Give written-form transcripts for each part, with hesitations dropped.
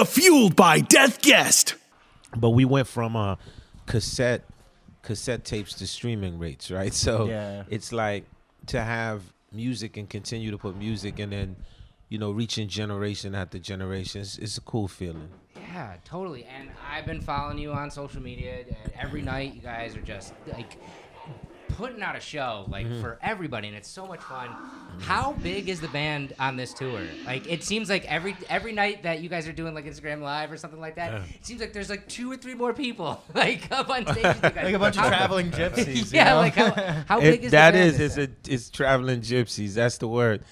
Fueled by Death Guest. But we went from cassette tapes to streaming rates, right? So it's like to have music and continue to put music and then, reaching generation after generation. It's a cool feeling. Yeah, totally. And I've been following you on social media. And every night you guys are just like putting out a show for everybody, and it's so much fun. How big is the band on this tour? Like, it seems like every night that you guys are doing like Instagram Live or something like that, it seems like there's like 2 or 3 more people like up on stage. Like a bunch of traveling gypsies. Yeah, like how big is that? The band? It's traveling gypsies. That's the word.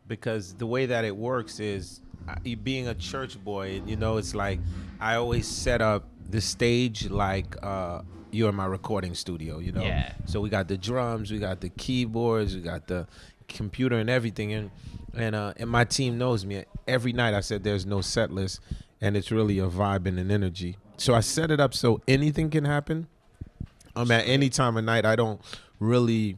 Because the way that it works is being a church boy. It's like I always set up the stage like you're in my recording studio, Yeah. So we got the drums, we got the keyboards, we got the computer and everything, and my team knows me. Every night I said there's no set list, and it's really a vibe and an energy. So I set it up so anything can happen. At any time of night. I don't really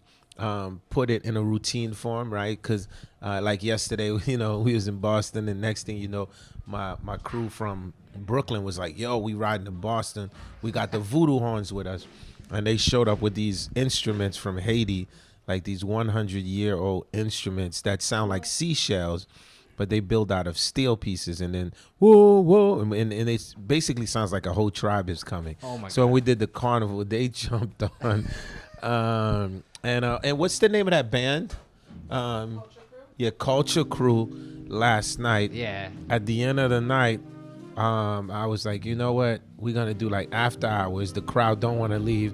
put it in a routine form, right? Because like yesterday, we was in Boston, and next thing you know, my crew from Brooklyn was like, yo, we riding to Boston. We got the voodoo horns with us. And they showed up with these instruments from Haiti, like these 100-year-old instruments that sound like seashells, but they build out of steel pieces. And then, whoa, whoa. And it basically sounds like a whole tribe is coming. Oh, my So God. when we did the carnival, they jumped on. And what's the name of that band? Culture Crew last night. Yeah. At the end of the night, I was like, you know what? We're going to do like after hours. The crowd don't want to leave.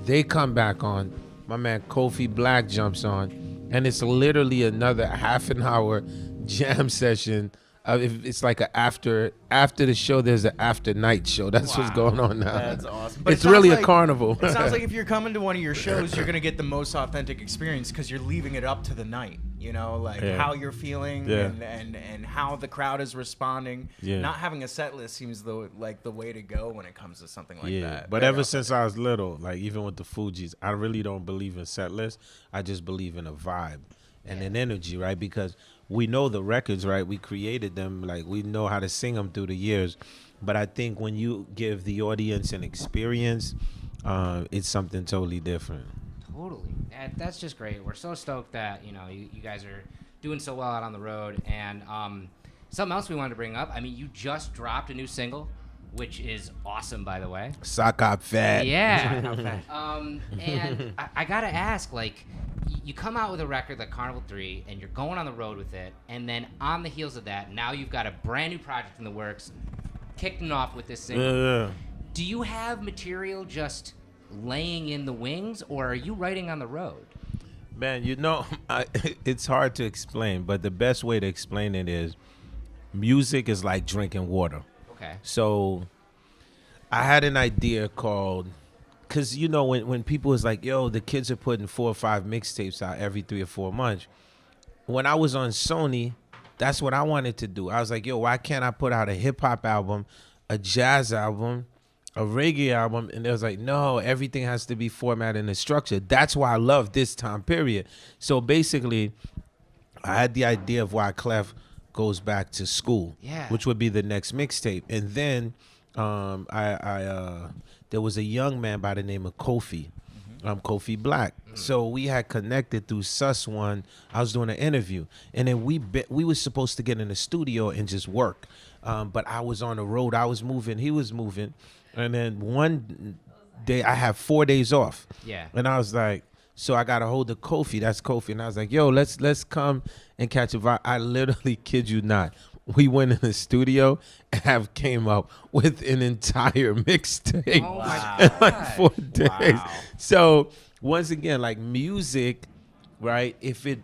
They come back on. My man Kofi Black jumps on. And it's literally another half an hour jam session. It's like after the show, there's an after night show. That's what's going on now. That's awesome. But It's really a carnival. It sounds like if you're coming to one of your shows, you're going to get the most authentic experience because you're leaving it up to the night, how you're feeling and how the crowd is responding. Yeah. Not having a set list seems the way to go when it comes to something like that. But ever since I was little, like even with the Fugees, I really don't believe in set lists. I just believe in a vibe and an energy, right? Because we know the records, right? We created them. Like, we know how to sing them through the years. But I think when you give the audience an experience, it's something totally different. Totally. That's just great. We're so stoked that, you guys are doing so well out on the road. And something else we wanted to bring up. I mean, you just dropped a new single, which is awesome, by the way. Sock up fat. Yeah. And I got to ask, like, you come out with a record like Carnival 3, and you're going on the road with it, and then on the heels of that, now you've got a brand new project in the works, kicking off with this single. Yeah. Do you have material just laying in the wings, or are you writing on the road? Man, it's hard to explain, but the best way to explain it is music is like drinking water. Okay. So I had an idea called, because, when people is like, yo, the kids are putting 4 or 5 mixtapes out every 3 or 4 months. When I was on Sony, that's what I wanted to do. I was like, yo, why can't I put out a hip hop album, a jazz album, a reggae album? And they was like, no, everything has to be formatted and structured. That's why I love this time period. So basically, I had the idea of Wyclef goes back to school, which would be the next mixtape. And then there was a young man by the name of Kofi, Kofi Black. So we had connected through Sus One. I was doing an interview, and then we were supposed to get in the studio and just work. But I was on the road. I was moving. He was moving. And then one day I had 4 days off. Yeah. And I was like, so I got a hold of Kofi. That's Kofi. And I was like, yo, let's come and catch a vibe. I literally kid you not. We went in the studio and have came up with an entire mixtape in like 4 days. Wow. So once again, like music, right?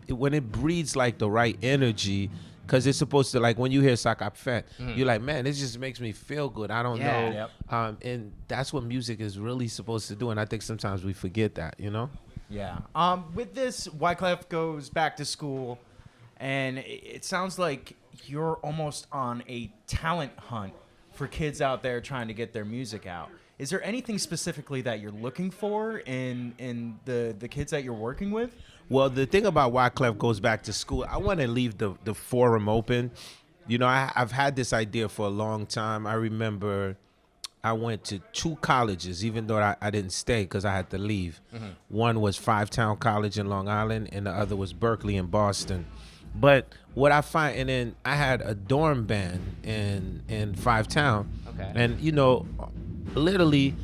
When it breeds like the right energy, because it's supposed to, like, when you hear Sakap Fat, you're like, man, this just makes me feel good. I don't know. Yep. And that's what music is really supposed to do. And I think sometimes we forget that, Yeah. With this, Wyclef goes back to school, and it sounds like you're almost on a talent hunt for kids out there trying to get their music out. Is there anything specifically that you're looking for in the kids that you're working with? Well, the thing about Wyclef goes back to school, I want to leave the forum open, you know, I've had this idea for a long time. I remember I went to 2 colleges, even though I didn't stay because I had to leave. One was Town College in Long Island, and the other was Berkeley in Boston. But what I find, and then I had a dorm band in Town. Okay. And, you know, literally,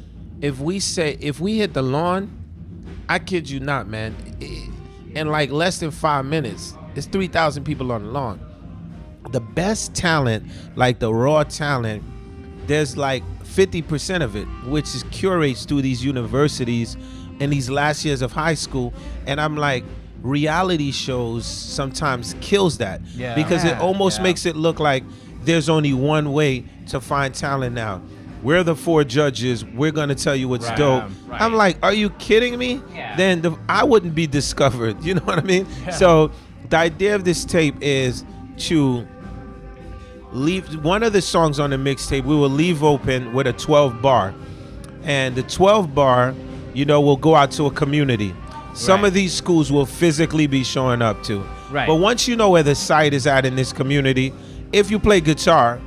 if we hit the lawn, I kid you not, man, in like less than 5 minutes, it's 3,000 people on the lawn. The best talent, like the raw talent, there's like 50% of it, which is curates through these universities in these last years of high school. And I'm like, reality shows sometimes kills that because it almost makes it look like there's only one way to find talent now. We're the 4 judges. We're going to tell you what's dope. Right. I'm like, are you kidding me? Yeah. Then I wouldn't be discovered. You know what I mean? Yeah. So the idea of this tape is to leave one of the songs on the mixtape. We will leave open with a 12 bar. And the 12 bar, you know, will go out to a community. Some of these schools will physically be showing up to. Right. But once you know where the site is at in this community, if you play guitar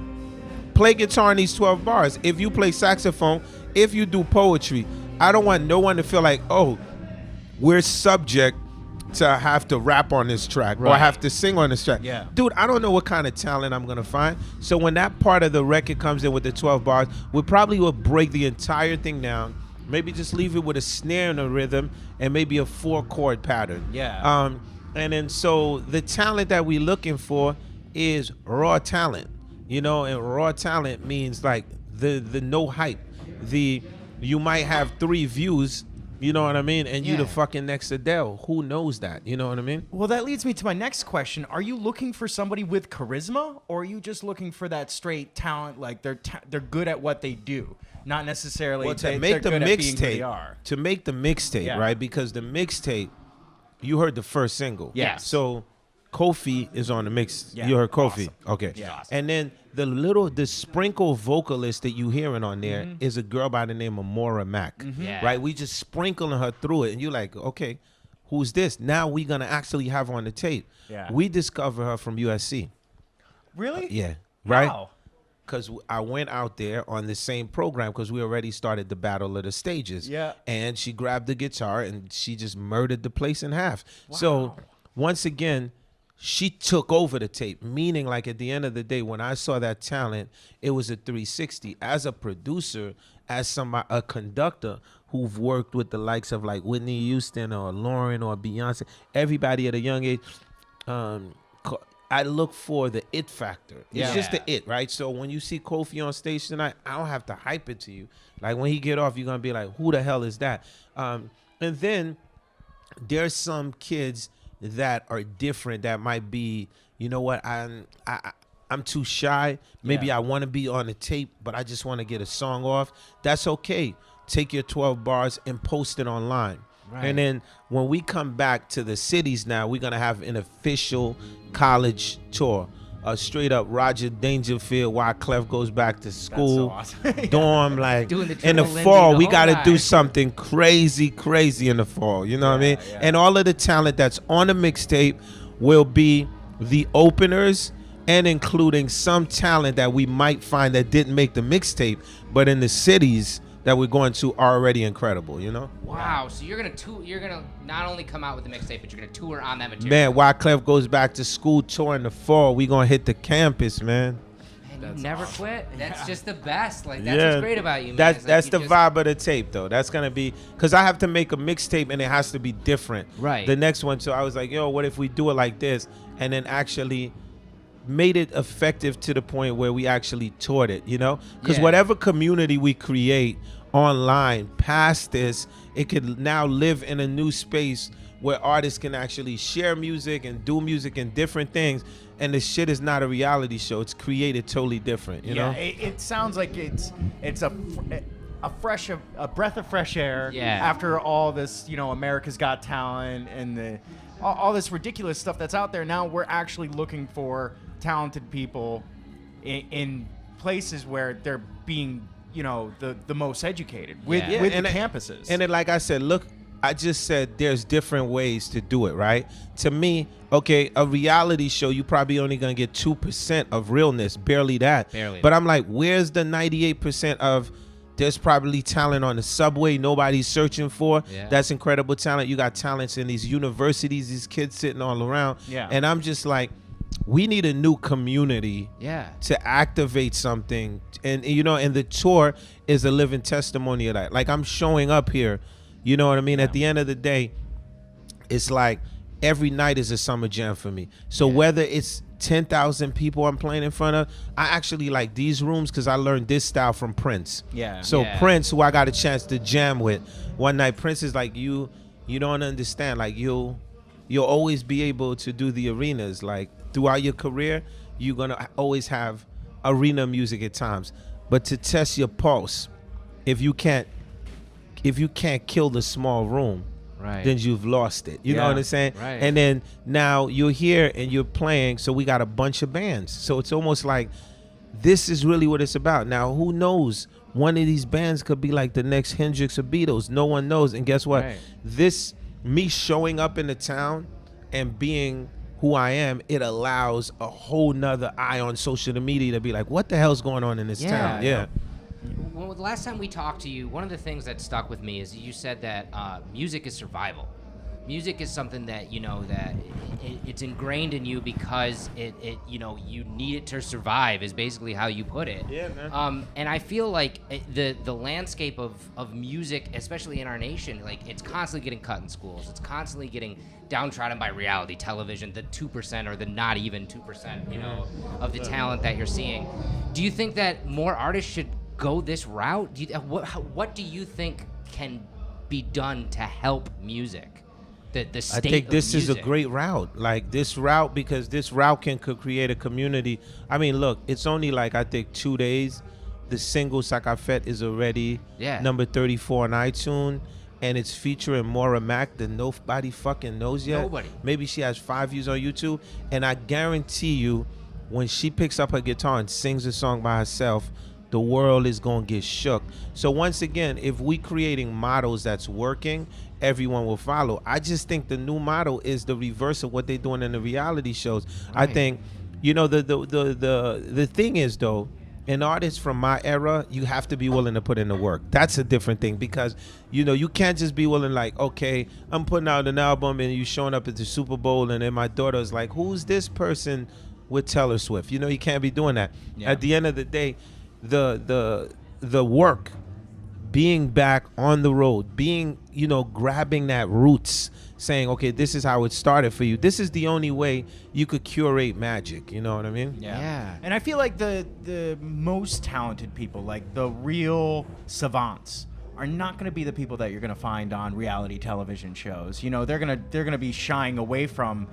in these 12 bars. If you play saxophone, if you do poetry, I don't want no one to feel like, oh, we're subject to have to rap on this track or have to sing on this track. Yeah. Dude, I don't know what kind of talent I'm going to find. So when that part of the record comes in with the 12 bars, we probably will break the entire thing down. Maybe just leave it with a snare and a rhythm and maybe a 4-chord pattern. Yeah. And then so the talent that we're looking for is raw talent. You know, and raw talent means like the no hype. You might have 3 views, you know what I mean? And you the fucking next Adele. Who knows that? You know what I mean? Well, that leads me to my next question. Are you looking for somebody with charisma, or are you just looking for that straight talent, like they're good at what they do? Not necessarily to make the mixtape, Yeah. right? Because the mixtape, you heard the first single. Yes. So Kofi is on the mix. Yeah. You heard Kofi. Awesome. Okay. Yeah. Awesome. And then the sprinkle vocalist that you hearing on there is a girl by the name of Maura Mack. Yeah. Right? We just sprinkling her through it, and you're like, okay, who's this? Now we're gonna actually have her on the tape. Yeah. We discover her from USC. Really? Yeah. Right? Wow. Because I went out there on the same program because we already started the Battle of the Stages. Yeah. And she grabbed the guitar and she just murdered the place in half. Wow. So once again, she took over the tape, meaning like at the end of the day, when I saw that talent, it was a 360. As a producer, as a conductor who've worked with the likes of like Whitney Houston or Lauren or Beyonce, everybody at a young age, I look for the it factor. It's just the it, right? So when you see Kofi on stage tonight, I don't have to hype it to you. Like when he get off, you're gonna be like, who the hell is that? And then there's some kids that are different that might be, you know what, I'm too shy. Maybe I want to be on the tape, but I just want to get a song off. That's okay. Take your 12 bars and post it online. Right. And then when we come back to the cities now, we're going to have an official college tour. Straight up Roger Dangerfield, Wyclef goes back to school. That's so awesome. Dorm, like in the fall, we got to do something crazy in the fall. You know what I mean? Yeah. And all of the talent that's on the mixtape will be the openers and including some talent that we might find that didn't make the mixtape, but in the cities that we're going to are already incredible, you know? Wow. So you're gonna not only come out with the mixtape, but you're gonna tour on that material. Man, Wyclef goes back to school tour in the fall. We gonna hit the campus, man. And you never quit. That's just the best. Like that's what's great about you, man. That's the vibe of the tape, though. That's gonna be because I have to make a mixtape and it has to be different. Right. The next one, so I was like, yo, what if we do it like this, and then actually made it effective to the point where we actually toured it, you know? Because whatever community we create online past this, it could now live in a new space where artists can actually share music and do music and different things, and the shit is not a reality show. It's created totally different, you know? It sounds like it's a breath of fresh air after all this, you know, America's Got Talent and all this ridiculous stuff that's out there. Now we're actually looking for talented people in places where they're being, you know, the most educated with the campuses. And then, like I said, look I just said there's different ways to do it, right? To me, okay, a reality show, you probably only gonna get 2% of realness, barely that. Barely. But I'm like, where's the 98% of there's probably talent on the subway nobody's searching for? Yeah. That's incredible talent. You got talents in these universities, these kids sitting all around. Yeah. And I'm just like, we need a new community to activate something. And and the tour is a living testimony of that. Like, I'm showing up here, you know what I mean? At the end of the day, it's like every night is a summer jam for me. So whether it's 10,000 people I'm playing in front of, I actually like these rooms because I learned this style from Prince. So Prince, who I got a chance to jam with one night, Prince is like, you don't understand. Like, you'll always be able to do the arenas. Like, throughout your career, you're gonna always have arena music at times. But to test your pulse, if you can't kill the small room, then you've lost it. You know what I'm saying? Right. And then now you're here and you're playing, so we got a bunch of bands. So it's almost like this is really what it's about. Now, who knows? One of these bands could be like the next Hendrix or Beatles. No one knows. And guess what? This, me showing up in the town and being who I am, it allows a whole nother eye on social media to be like, what the hell's going on in this town? Well, the last time we talked to you, one of the things that stuck with me is you said that music is survival. Music is something that that it's ingrained in you because it you need it to survive is basically how you put it. Yeah, man. And I feel like the landscape of music, especially in our nation, like it's constantly getting cut in schools. It's constantly getting downtrodden by reality television, the 2% or the not even 2%, of the talent that you're seeing. Do you think that more artists should go this route? What do you think can be done to help music? The state I think this of is a music. great route. Like, this route, because this route could create a community. I mean, look, it's only like, I think 2 days. The single Sakafet is already number 34 on iTunes, and it's featuring Maura Mack that nobody fucking knows yet. Nobody. Maybe she has 5 views on YouTube, and I guarantee you, when she picks up her guitar and sings a song by herself, the world is going to get shook. So once again, if we creating models that's working, everyone will follow. I just think the new model is the reverse of what they're doing in the reality shows. I think, the thing is, though, an artist from my era, you have to be willing to put in the work. That's a different thing, because you can't just be willing, like, okay, I'm putting out an album and you showing up at the Super Bowl, and then my daughter's like, who's this person with Taylor Swift? You can't be doing that. At the end of the day, the work, being back on the road, being grabbing that roots, saying, okay, this is how it started for you. This is the only way you could curate magic. You know what I mean? Yeah. And I feel like the most talented people, like the real savants, are not going to be the people that you're going to find on reality television shows. They're going to be shying away from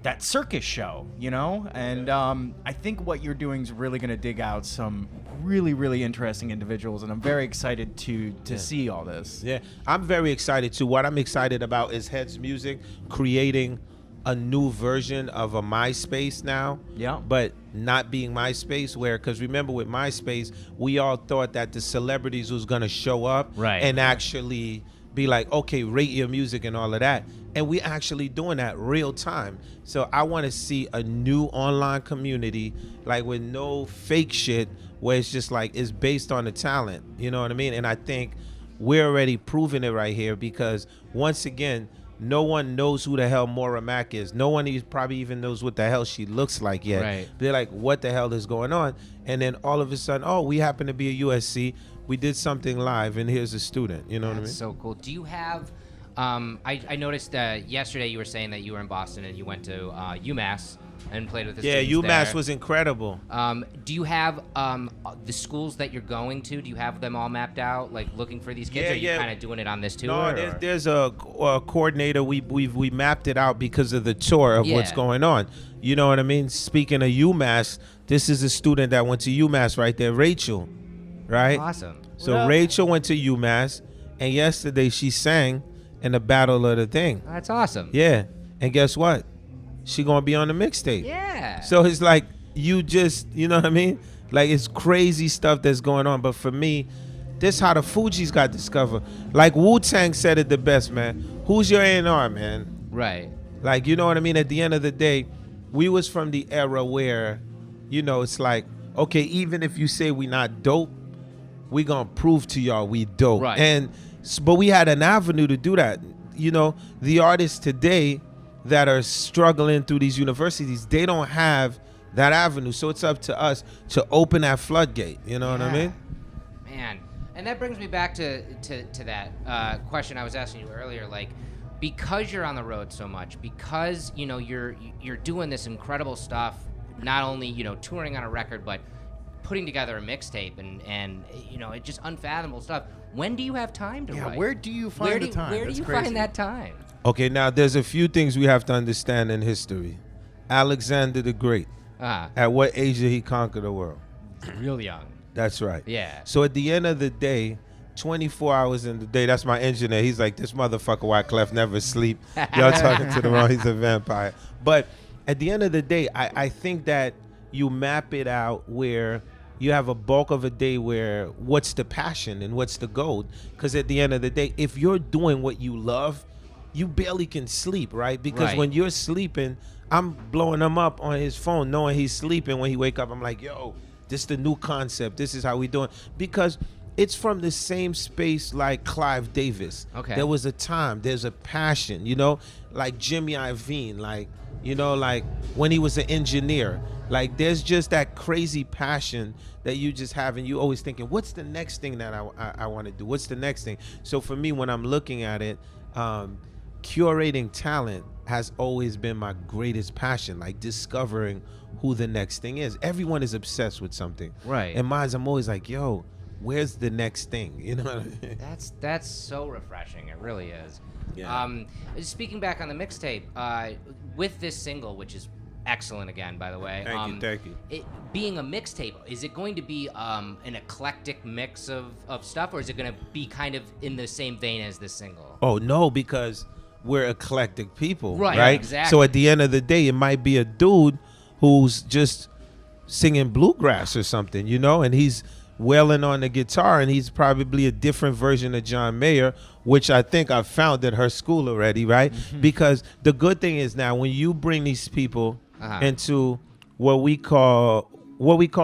that circus show, and I think what you're doing is really going to dig out some really, really interesting individuals, and I'm very excited to see all this. Yeah, I'm very excited too. What I'm excited about is Heads Music creating a new version of a MySpace now. But not being MySpace, because remember, with MySpace, we all thought that the celebrities was going to show up and actually be like, okay, rate your music and all of that. And we actually doing that real time. So I want to see a new online community, like, with no fake shit, where it's just like, it's based on the talent. You know what I mean? And I think we're already proving it right here, because once again, no one knows who the hell Maura Mack is. No one probably even knows what the hell she looks like yet. They're like, what the hell is going on? And then all of a sudden, oh, we happen to be at USC. We did something live, and here's a student. You know what I mean? That's so cool. Do you have... I noticed that yesterday you were saying that you were in Boston and you went to UMass and played with the students UMass there. was incredible. Do you have the schools that you're going to? Do you have them all mapped out, like looking for these kids? Or are you kind of doing it on this tour? No, there's a coordinator. We mapped it out because of the tour of what's going on. You know what I mean? Speaking of UMass, this is a student that went to UMass right there, Rachel. Right? Awesome. So Rachel went to UMass, and yesterday she sang in the Battle of the Thing. That's awesome. Yeah. And guess what? She gonna be on the mixtape. Yeah. So it's like, you know what I mean? Like, it's crazy stuff that's going on. But for me, This how the Fugees got discovered. Like Wu-Tang said it the best, man. Who's your A&R, man? Right. Like, you know what I mean? At the end of the day, we was from the era where, you know, it's like, okay, even if you say we not dope, we gonna prove to y'all we dope. Right. But we had an avenue to do that. You know, the artists today that are struggling through these universities, they don't have that avenue. So it's up to us to open that floodgate. You know what I mean? Man. And that brings me back to that question I was asking you earlier. Like, because you're on the road so much, because, you know, you're doing this incredible stuff, not only, you know, touring on a record, but putting together a mixtape and you know, it's just unfathomable stuff. When do you have time to write? Where do you find the time? Where do you find that time? Okay, now there's a few things we have to understand in history. Alexander the Great, at what age did he conquer the world? Real young. That's right. Yeah. So at the end of the day, 24 hours in the day, that's my engineer. He's like, this motherfucker Wyclef never sleep. Y'all talking to the wrong, he's a vampire. But at the end of the day, I think that you map it out where you have a bulk of a day where what's the passion and what's the goal? Because at the end of the day, if you're doing what you love, you barely can sleep, right? Because when you're sleeping, I'm blowing him up on his phone knowing he's sleeping. When he wake up, I'm like, yo, this is the new concept. This is how we doing. Because it's from the same space like Clive Davis. Okay. There was a time, there's a passion, you know, like Jimmy Iovine, like, you know, like when he was an engineer, like there's just that crazy passion that you just have, and you always thinking, what's the next thing that I want to do? What's the next thing? So for me, when I'm looking at it, curating talent has always been my greatest passion, like discovering who the next thing is. Everyone is obsessed with something. Right. And mine, I'm always like, yo, where's the next thing? You know what I mean? That's so refreshing. It really is. Yeah. Speaking back on the mixtape, with this single, which is excellent again, by the way. Thank you. It being a mixtape, is it going to be an eclectic mix of stuff, or is it going to be kind of in the same vein as this single? Oh, no, because we're eclectic people, Right, right? exactly. So at the end of the day, it might be a dude who's just singing bluegrass or something, you know, and he's wailing on the guitar, and he's probably a different version of John Mayer, which I think I found at her school already, right? Mm-hmm. Because the good thing is now when you bring these people into what we call the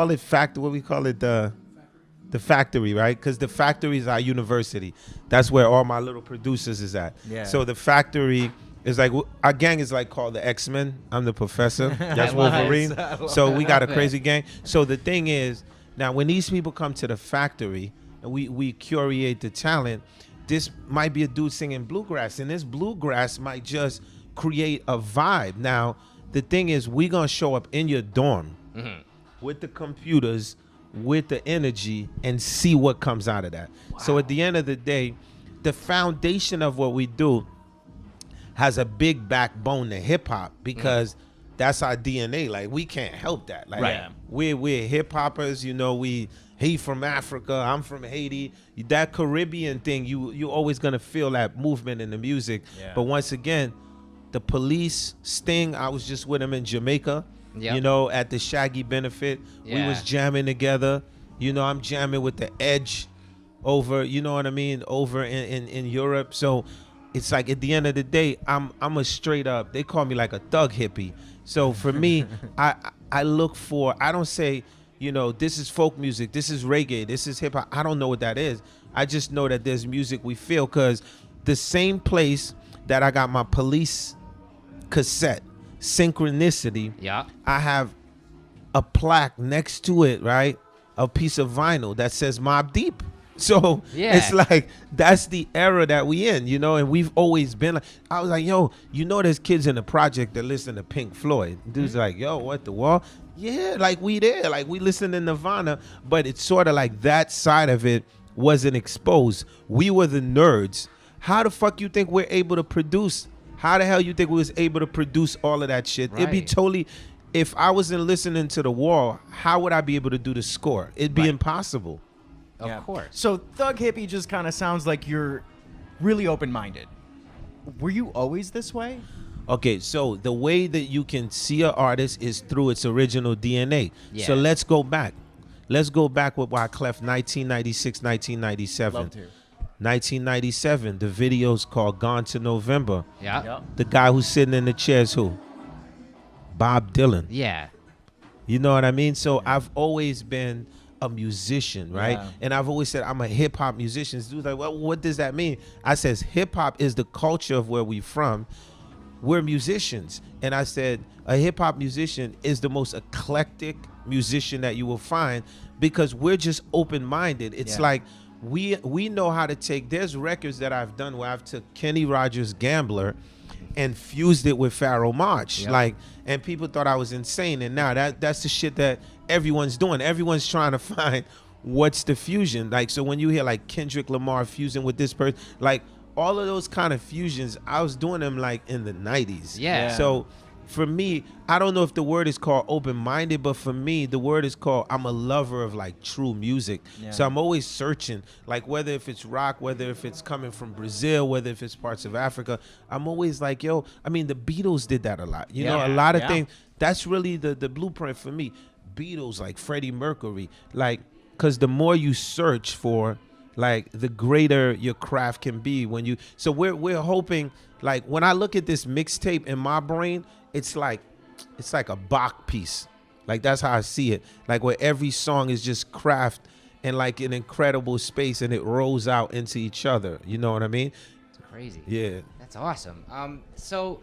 factory, right? Because the factory is our university. That's where all my little producers is at. Yeah. So the factory is like, our gang is like called the X-Men. I'm the professor. That's Wolverine. So we got a crazy gang. So the thing is, now when these people come to the factory and we curate the talent, this might be a dude singing bluegrass, and this bluegrass might just create a vibe. Now, the thing is, we gonna show up in your dorm with the computers, with the energy, and see what comes out of that. Wow. So at the end of the day, the foundation of what we do has a big backbone to hip hop, because that's our DNA. Like, we can't help that. Like, we're hip hoppers, you know, he from Africa, I'm from Haiti. That Caribbean thing, you always gonna feel that movement in the music. Yeah. But once again, the Police, Sting, I was just with him in Jamaica, you know, at the Shaggy benefit. We was jamming together. You know, I'm jamming with the Edge over, you know what I mean, over in Europe. So it's like, at the end of the day, I'm a straight up, they call me like a thug hippie. So for me, I look for, I don't say, you know, this is folk music, this is reggae, this is hip hop. I don't know what that is. I just know that there's music we feel, because the same place that I got my Police cassette, Synchronicity, I have a plaque next to it, right? A piece of vinyl that says Mobb Deep. So it's like, that's the era that we in, you know, and we've always been like, I was like, yo, you know, there's kids in the project that listen to Pink Floyd. Dude's like, yo, what the wall? Yeah, like we there, like we listen to Nirvana, but it's sort of like that side of it wasn't exposed. We were the nerds. How the fuck you think we're able to produce? How the hell you think we was able to produce all of that shit? It'd be totally, if I wasn't listening to The Wall, how would I be able to do the score? It'd be impossible. Of course. So Thug Hippie just kind of sounds like you're really open-minded. Were you always this way? Okay, so the way that you can see an artist is through its original DNA. Yeah. So let's go back. Let's go back with Wyclef, 1996, 1997. Love to. 1997, the video's called Gone to November. Yeah. Yep. The guy who's sitting in the chair is who? Bob Dylan. Yeah. You know what I mean? So I've always been a musician, right? Yeah. And I've always said I'm a hip hop musician. Dude's like, well, what does that mean? I says hip hop is the culture of where we from. We're musicians. And I said a hip hop musician is the most eclectic musician that you will find because we're just open-minded. It's Yeah. like we know how to take, there's records that I've done where I've took Kenny Rogers' Gambler and fused it with Pharoah Monch. Yep. Like, and people thought I was insane. And now that's the shit that everyone's doing. Everyone's trying to find what's the fusion. Like, so when you hear like Kendrick Lamar fusing with this person, like all of those kind of fusions, I was doing them like in the 90s. Yeah. So for me, I don't know if the word is called open-minded, but for me, the word is called, I'm a lover of like true music. Yeah. So I'm always searching, like whether if it's rock, whether if it's coming from Brazil, whether if it's parts of Africa, I'm always like, yo, I mean, the Beatles did that a lot. You know, a lot of things. That's really the blueprint for me. Beatles, like Freddie Mercury, like, because the more you search for, like, the greater your craft can be when you, so we're hoping, like, when I look at this mixtape in my brain, it's like a Bach piece. Like, that's how I see it. Like, where every song is just craft and like an incredible space and it rolls out into each other. You know what I mean? It's crazy. Yeah. That's awesome. So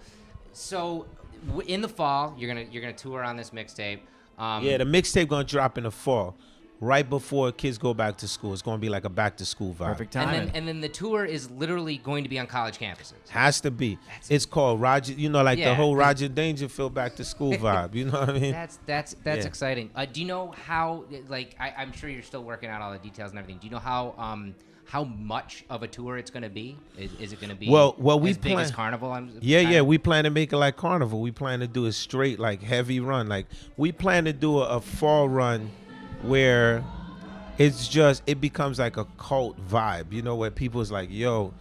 in the fall, you're gonna tour on this mixtape. Yeah, the mixtape gonna drop in the fall, right before kids go back to school. It's gonna be like a back to school vibe. Perfect timing. And then the tour is literally going to be on college campuses. Has to be. It's called Roger. You know, like the Yeah. whole Roger Dangerfield back to school vibe. You know what I mean? That's Yeah. exciting. Do you know how? Like, I'm sure you're still working out all the details and everything. Do you know how much of a tour it's going to be? Is it going to be Well, we as big plan- as Carnival? Yeah. We plan to make it like Carnival. We plan to do a straight, like, heavy run. Like, we plan to do a fall run where it's just, it becomes like a cult vibe, you know, where people's like, yo,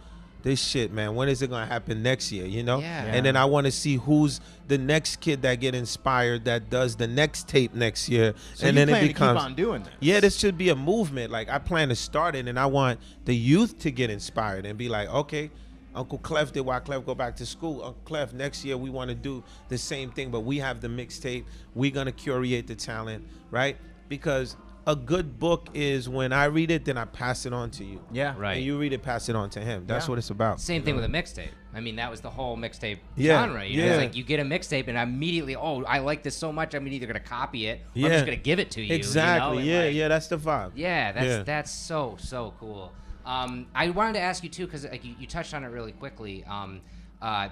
this shit, man, when is it gonna happen next year, you know? Yeah. And then I want to see who's the next kid that get inspired that does the next tape next year. So And you then plan it becomes, to keep on doing this? yeah, this should be a movement. Like, I plan to start it, and I want the youth to get inspired and be like, okay, Uncle Clef did Wyclef go back to school. Uncle Clef, next year we want to do the same thing, but we have the mixtape. We're going to curate the talent, right? Because a good book is when I read it, then I pass it on to you. Yeah. Right. And you read it, pass it on to him. That's Yeah. what it's about. Same thing with a mixtape. I mean, that was the whole mixtape Yeah, genre. You know? yeah. It's like you get a mixtape and immediately, oh, I like this so much, I'm either gonna copy it or I'm Yeah. just gonna give it to you. Exactly. You know? And, like, That's the vibe. Yeah, that's so cool. I wanted to ask you too, because like you touched on it really quickly.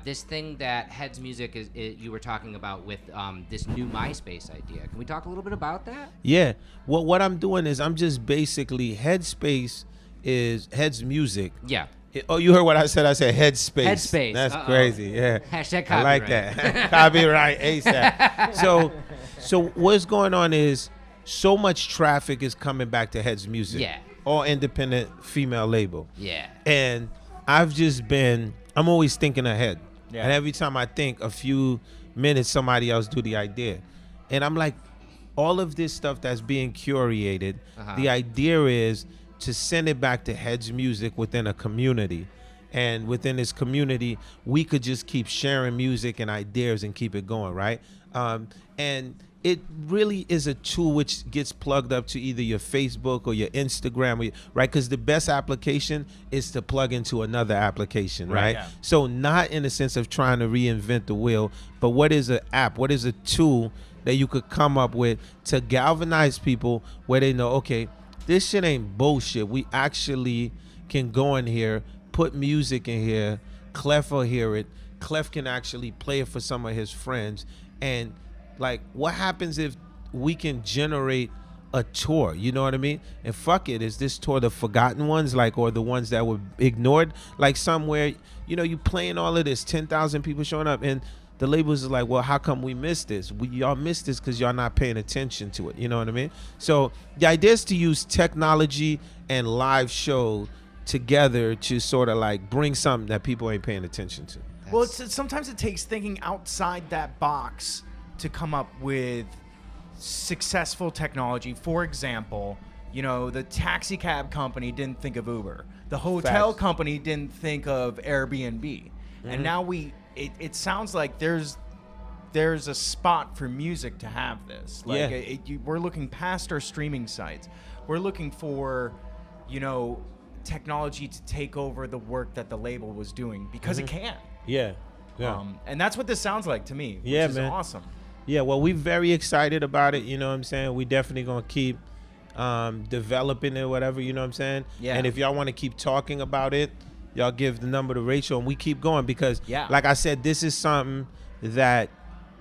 This thing that Heads Music is you were talking about with this new MySpace idea. Can we talk a little bit about that? Yeah. Well, what I'm doing is I'm just basically, Headspace is Heads Music. Yeah. Oh, you heard what I said? I said Headspace. Headspace. That's Uh-oh. crazy. Yeah. Hashtag I like copyright. that. Copyright ASAP. So what's going on is so much traffic is coming back to Heads Music. Yeah. All independent female label. Yeah. And I'm always thinking ahead. Yeah. And every time I think, a few minutes, somebody else do the idea. And I'm like, all of this stuff that's being curated, the idea is to send it back to Heads Music within a community. And within this community, we could just keep sharing music and ideas and keep it going, right? And it really is a tool which gets plugged up to either your Facebook or your Instagram, right? Because the best application is to plug into another application, right? yeah. So not in the sense of trying to reinvent the wheel, but what is an app? What is a tool that you could come up with to galvanize people where they know, okay, this shit ain't bullshit. We actually can go in here, put music in here, Clef will hear it. Clef can actually play it for some of his friends. And like, what happens if we can generate a tour? You know what I mean? And fuck it, is this tour the forgotten ones, like, or the ones that were ignored? Like somewhere, you know, you playing all of this, 10,000 people showing up, and the labels is like, well, how come we missed this? Y'all missed this because y'all not paying attention to it. You know what I mean? So the idea is to use technology and live show together to sort of like bring something that people ain't paying attention to. Well, sometimes it takes thinking outside that box to come up with successful technology. For example, you know, the taxi cab company didn't think of Uber. The hotel Facts. company didn't think of Airbnb. And now it sounds like there's a spot for music to have this. Like we're looking past our streaming sites. We're looking for, you know, technology to take over the work that the label was doing because it can. Yeah. And that's what this sounds like to me, which is man. awesome. Yeah, well, we're very excited about it. You know what I'm saying? We definitely gonna keep developing it, whatever. You know what I'm saying? Yeah. And if y'all want to keep talking about it, y'all give the number to Rachel, and we keep going because, like I said, this is something that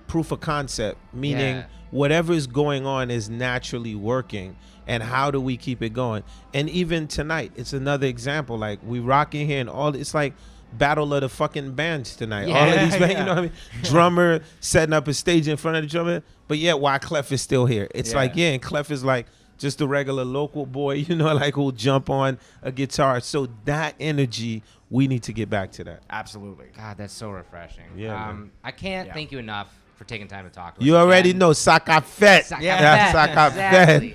proof of concept, meaning whatever is going on is naturally working. And how do we keep it going? And even tonight, it's another example. Like we rocking here, and all it's like battle of the fucking bands tonight. All of these, you know what I mean? Drummer setting up a stage in front of the drummer, but yet Wyclef is still here. It's like, and Clef is like just a regular local boy, you know, like who'll jump on a guitar. So that energy, we need to get back to that. Absolutely. God, that's so refreshing. Yeah, man. I can't thank you enough for taking time to talk to us. You already again. know Sakafet.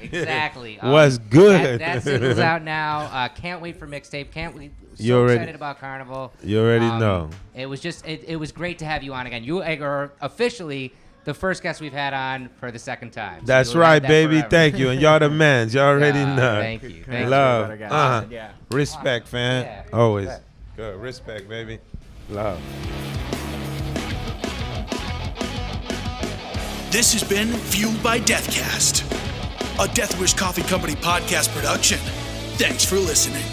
Exactly. Was good. That single's out now. Can't wait for mixtape. Can't wait. You already Excited about Carnival. You already know. It was just it was great to have you on again. You are officially the first guest we've had on for the second time. So That's you'll right, have that baby. forever. Thank you. And y'all the mans. Y'all already know. Thank you. Thank you. Love. Yeah. Respect, fam. Yeah. Always. Good. Respect, baby. Love. This has been Fueled by Deathcast, a Death Wish Coffee Company podcast production. Thanks for listening.